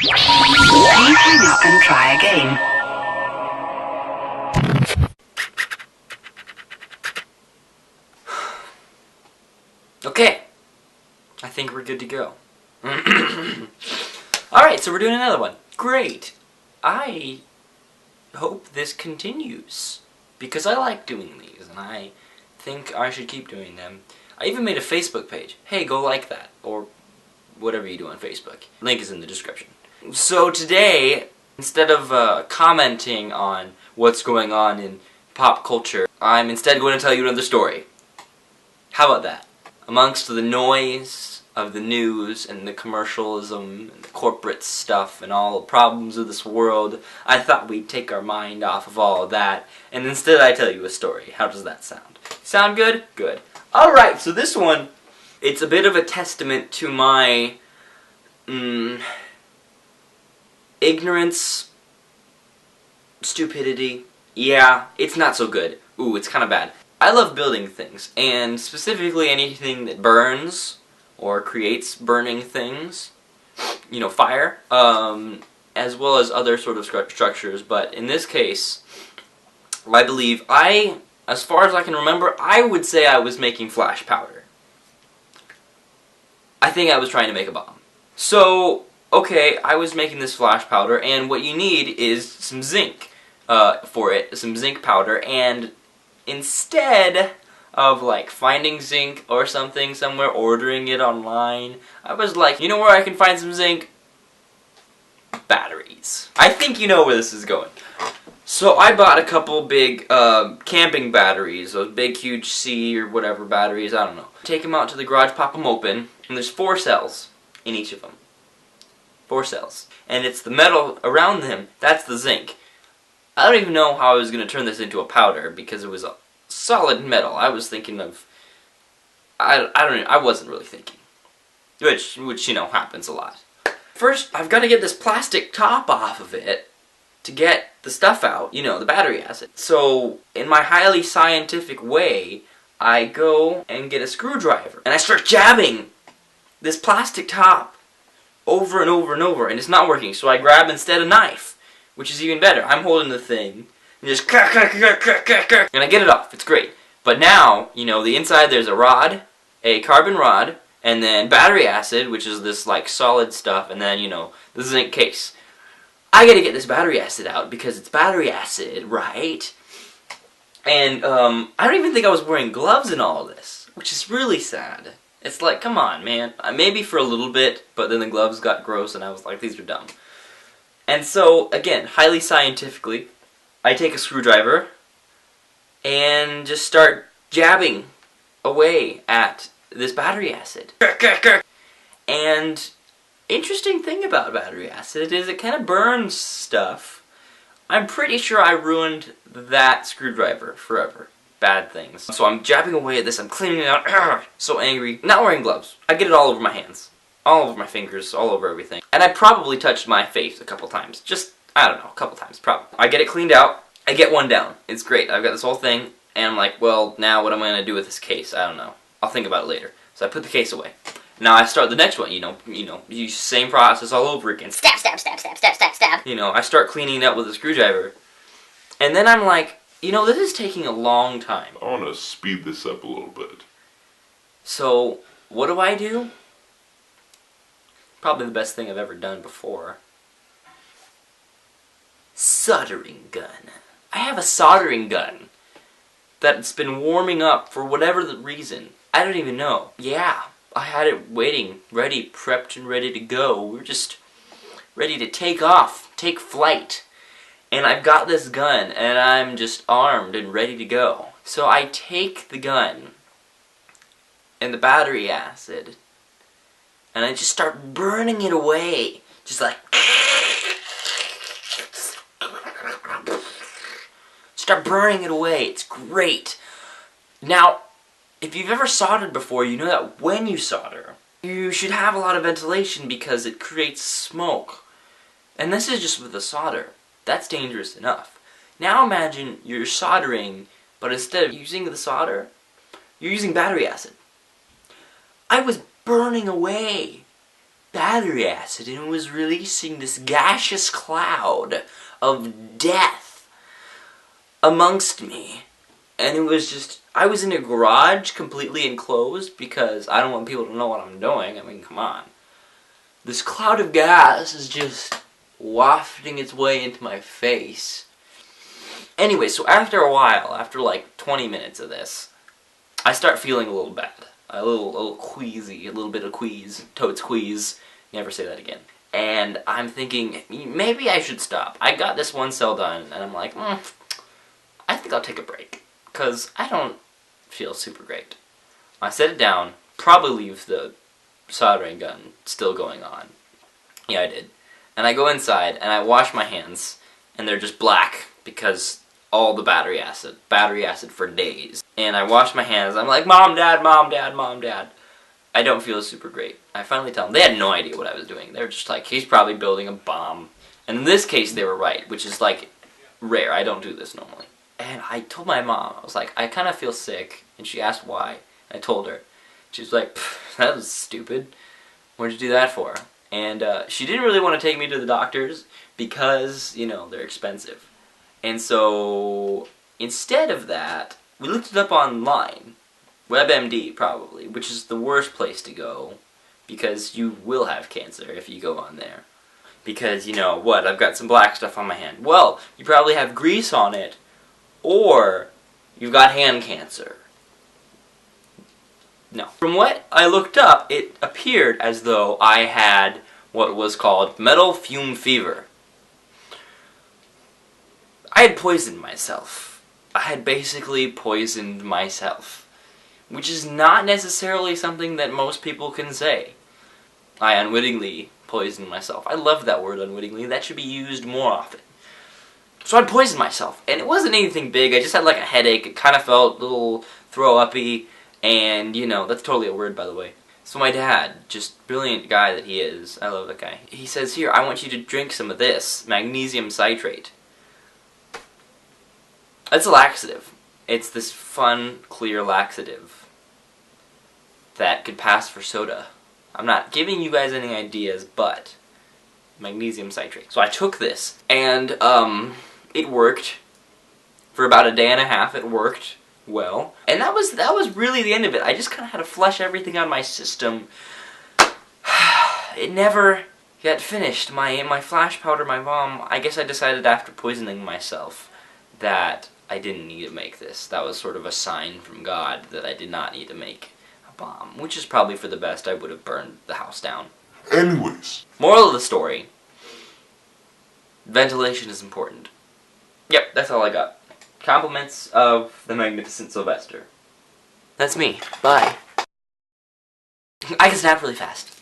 Please hang up and try again. Okay, I think we're good to go. Alright, so we're doing another one. Great. I hope this continues, because I like doing these, and I think I should keep doing them. I even made a Facebook page. Hey, go like that, or whatever you do on Facebook. Link is in the description. So today, instead of commenting on what's going on in pop culture, I'm instead going to tell you another story. How about that? Amongst the noise of the news and the commercialism and the corporate stuff and all the problems of this world, I thought we'd take our mind off of all of that, and instead I tell you a story. How does that sound? Sound good? Good. Alright, so this one, it's a bit of a testament to my ignorance, stupidity. Yeah, it's not so good. Ooh, it's kind of bad. I love building things, and specifically anything that burns or creates burning things, you know, fire, as well as other sort of structures. But in this case, I believe as far as I can remember, I would say I was making flash powder. I think I was trying to make a bomb. So, okay, I was making this flash powder, and what you need is some zinc for it, some zinc powder, and instead of like finding zinc or something somewhere, ordering it online, I was like, you know where I can find some zinc? Batteries. I think you know where this is going. So I bought a couple big camping batteries, those big huge C or whatever batteries, I don't know. Take them out to the garage, pop them open, and there's 4 cells in each of them. 4 cells. And it's the metal around them, that's the zinc. I don't even know how I was going to turn this into a powder, because it was a solid metal. I was thinking of, I wasn't really thinking. Which, you know, happens a lot. First, I've got to get this plastic top off of it to get the stuff out, you know, the battery acid. So, in my highly scientific way, I go and get a screwdriver, and I start jabbing this plastic top over and over and over, and it's not working, so I grab instead a knife, which is even better. I'm holding the thing, and just and I get it off. It's great. But now, you know, the inside there's a rod, a carbon rod, and then battery acid, which is this like solid stuff, and then, you know, the zinc case. I gotta get this battery acid out because it's battery acid, right? And I don't even think I was wearing gloves in all of this, which is really sad. It's like, come on, man. Maybe for a little bit, but then the gloves got gross, and I was like, these are dumb. And so, again, highly scientifically, I take a screwdriver and just start jabbing away at this battery acid. And interesting thing about battery acid is it kind of burns stuff. I'm pretty sure I ruined that screwdriver forever. Bad things. So I'm jabbing away at this, I'm cleaning it out, so angry. Not wearing gloves. I get it all over my hands. All over my fingers, all over everything. And I probably touched my face a couple times. Just, I don't know, a couple times, probably. I get it cleaned out, I get one down. It's great, I've got this whole thing, and I'm like, well, now what am I going to do with this case? I don't know. I'll think about it later. So I put the case away. Now I start the next one, you know, use the same process all over again. Stab, stab, stab, stab, stab, stab, stab. You know, I start cleaning it up with a screwdriver. And then I'm like, you know, this is taking a long time. I want to speed this up a little bit. So, what do? Probably the best thing I've ever done before. Soldering gun. I have a soldering gun that's been warming up for whatever the reason. I don't even know. Yeah, I had it waiting, ready, prepped and ready to go. We're just ready to take off, take flight. And I've got this gun, and I'm just armed and ready to go. So I take the gun and the battery acid, and I just start burning it away. Just like, start burning it away. It's great. Now, if you've ever soldered before, you know that when you solder, you should have a lot of ventilation because it creates smoke. And this is just with the solder. That's dangerous enough. Now imagine you're soldering, but instead of using the solder, you're using battery acid. I was burning away battery acid and it was releasing this gaseous cloud of death amongst me. And it was just, I was in a garage completely enclosed because I don't want people to know what I'm doing. I mean, come on. This cloud of gas is just wafting its way into my face. Anyway, so after a while, after like 20 minutes of this, I start feeling a little bad. A little queasy, a little bit of quease, totes quease. Never say that again. And I'm thinking, maybe I should stop. I got this one cell done, and I'm like, I think I'll take a break. Because I don't feel super great. I set it down, probably leave the soldering gun still going on. Yeah, I did. And I go inside, and I wash my hands, and they're just black, because all the battery acid for days. And I wash my hands, I'm like, Mom, Dad, Mom, Dad, Mom, Dad. I don't feel super great. I finally tell them, they had no idea what I was doing. They were just like, he's probably building a bomb. And in this case, they were right, which is like, rare. I don't do this normally. And I told my mom, I was like, I kind of feel sick. And she asked why. I told her. She was like, that was stupid. What'd you do that for? And she didn't really want to take me to the doctors because, you know, they're expensive. And so, instead of that, we looked it up online. WebMD, probably, which is the worst place to go because you will have cancer if you go on there. Because, you know, what, I've got some black stuff on my hand. Well, you probably have grease on it, or you've got hand cancer. No. From what I looked up, it appeared as though I had what was called metal fume fever. I had poisoned myself. I had basically poisoned myself. Which is not necessarily something that most people can say. I unwittingly poisoned myself. I love that word, unwittingly. That should be used more often. So I poisoned myself, and it wasn't anything big. I just had like a headache. It kind of felt a little throw-uppy, and you know, that's totally a word, by the way. So my dad, just brilliant guy that he is, I love that guy. He says, here, I want you to drink some of this, magnesium citrate. It's a laxative. It's this fun, clear laxative that could pass for soda. I'm not giving you guys any ideas, but magnesium citrate. So I took this, and it worked. For about a day and a half, it worked well. And that was really the end of it. I just kind of had to flush everything out of my system. It never got finished. My flash powder, my mom, I guess I decided after poisoning myself that I didn't need to make this. That was sort of a sign from God that I did not need to make a bomb, which is probably for the best. I would have burned the house down. Anyways. Moral of the story. Ventilation is important. Yep, that's all I got. Compliments of the magnificent Sylvester. That's me. Bye. I can snap really fast.